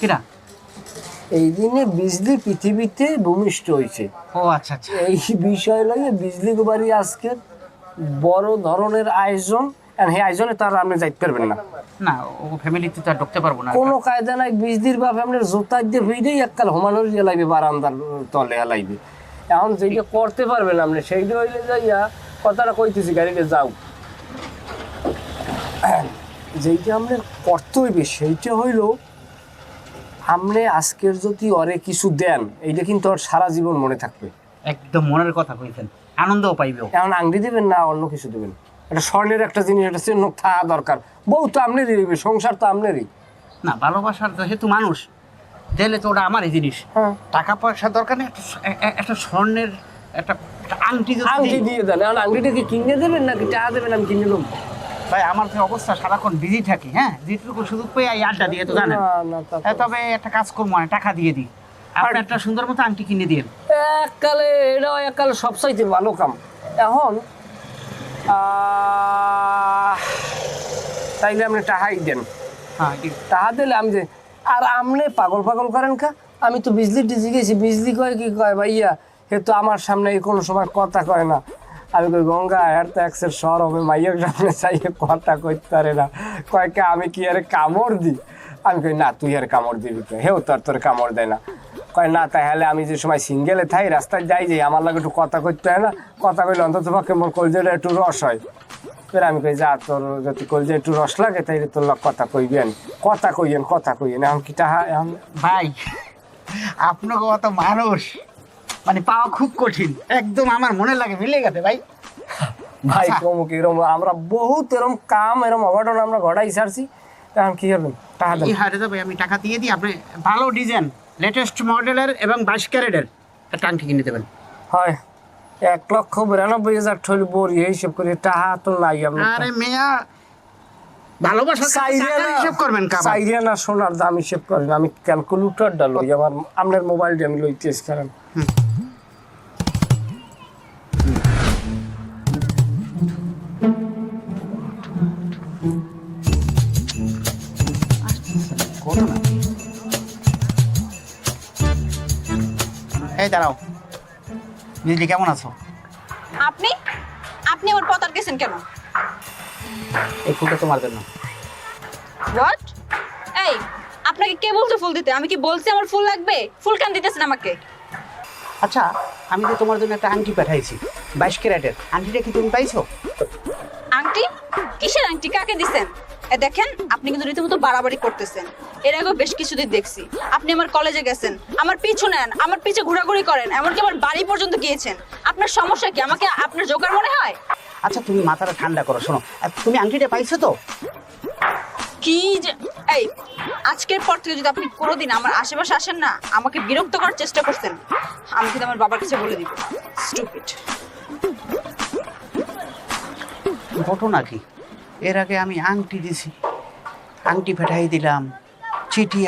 কিরা? এই দিনে বিজলি পৃথিবীতে ভূমিষ্ঠ হয়েছে। ও আচ্ছা আচ্ছা। এই বিষয় লাগে বিজলি বাড়ি আজকের বড় ধরনের আয়োজন, আর এই আয়োজনে তার আপনি যাইতে পারবেন না। না ও ফ্যামিলিতে তো আর ঢুকতে পারবো না। কোনো কায়দা নাই, বিজলির বাপ আপনার জোতা দিয়ে ভিড়েই এককাল হোমানোর লাগবে, বারান্দার তলে লাগবে। এখন যেটা করতে পারবেন আপনি সেইটা হইলে যাইয়া কথাটা কইতেছি, গাড়িতে যাও। যেইটা আপনার করতে হইবে সেইটা হইল আপনি আজকের যদি ওরে কিছু দেন, এইটা কিন্তু ওর সারা জীবন মনে থাকবে। একদম মনের কথা কইছেন, আনন্দও পাইবেও। এখন আংটি দেবেন না অন্য কিছু দেবেন? এটা স্বর্ণের একটা জিনিস, এটা চিহ্ন থাকা দরকার। বউ তো আপনারই রইবে, সংসার তো আপনারই। না ভালোবাসার যেহেতু মানুষ দিলে তো ওটা আমারই জিনিস। হ্যাঁ, টাকা পয়সার দরকার নেই, একটা স্বর্ণের একটা আংটি যদি আংটি দিই। দিয়ে দেন। এখন আংটিটা কি কিনে দেবেন নাকি টাকা দেবেন? আমি কিনে নেব। ভাই আমার যে অবস্থা সারাক্ষণ বিজি থাকি, হ্যাঁ যেটুকু সুযোগ পেয়ে এই আড্ডা দিয়ে তো জানেন। তবে একটা কাজ করবো, মানে টাকা দিয়ে দিই, আপনি একটা সুন্দর মতো আংটি কিনে দিন। এককালে এটাও এককালে সবচাইতে ভালো কাম। এখন তাইলে আপনি টাকাই দেন। হ্যাঁ টাকা দিলে আমি যে, আর আপনি পাগল পাগল করেন কা? আমি তো বিজলি টিজি গেছি, বিজলি কয় কি কয় ভাইয়া, হে তো আমার সামনে কোনো সময় কথা কয় না। আমি কই গঙ্গা এর তো একসের শহর হবে, মাইয়ের সামনে চাইয়ে কথা কইতে পারে না। কয় কে আমি কি আরে কামড় দিই? আমি কই না, তুই আর কামড় দিবি তো, হেও তোর কামড় দেয় না। কয় না, তাহলে আমি যে সময় সিঙ্গেলে থাই রাস্তায় যাই যে আমার লাগে একটু কথা কইতে হয় না? কথা কইলে অন্তত পক্ষে মোর কলজেটা একটু রস হয়। ফের আমি কই যা, তোর যদি কলজে একটু রস লাগে তাইলে তোর লোক কথা কইবেন, কথা কইয়েন। এখন কি টাহা এখন? ভাই আপনাকে অত মানুষ মানে পাওয়া খুব কঠিন, একদম আমার মনে লাগে মিলে গেছে ভাই। ভাই কমুক এরম আমরা বহুত এরম কাম, এরম অঘটন আমরা ঘটাই ছাড়ছি। এখন কি করবেন? টাকা দেন। এই হারে ভাই আমি টাকা দিয়ে দিই, আপনি ভালো ডিজাইন লেটেস্ট মডেলের এবং 22 ক্যারেটের একটা আংটি কিনে দেবেন। হয় 1,92,000 ঠইল বড়ি হিসেব করে টাকা তো নাই আপনার। আরে মেয়া ভালোবাসা হিসাব করবেন কাবা। চাইরিয়া না সোনার দাম হিসেব করেন, আমি ক্যালকুলেটরটা লই, আমার আপনার মোবাইলটা আমি লইতেছি কারণ এই দাঁড়াও, বিজলি কেমন আছো? আপনি আপনি আমার পথ আটকেছেন কেন? এই ফুলটা তোমার জন্য। হোয়াট? এই আপনাকে কে বলছে ফুল দিতে? আমি কি বলছি আমার ফুল লাগবে? ফুল কেন দিতেছেন আমাকে? আচ্ছা আমি তো তোমার জন্য একটা আংটি পাঠাইছি 22 ক্যারেটের, আংটিটা কি তুমি পাইছো? আংটি? কিসের আংটি? কাকে দিছেন? এ দেখেন, আপনি কিন্তু রীতিমতো বাড়াবাড়ি করতেছেন। এর আগেও বেশ কিছুদিন দেখছি আপনি আমার কলেজে গেছেন, আমার পিছু নেন, আমার পিছে ঘোরাঘুরি করেন, এমনকি আমার বাড়ি পর্যন্ত গিয়েছেন। আপনার সমস্যা কি? আমাকে আপনার জোকার মনে হয়? আচ্ছা তুমি মাথাটা ঠান্ডা করো, শোনো তুমি আংটিটা পাইছো তো? কি যে এই, আজকের পর থেকে যদি আপনি কোনোদিন আমার আশেপাশে আসেন না, আমাকে বিরক্ত করার চেষ্টা করছেন, আমি কিন্তু আমার বাবার কাছে বলে দিব। স্টুপিড। ঘটনা কি? এর আগে আমি আংটি দিছি, আংটি পাঠাই দিলাম, চিঠি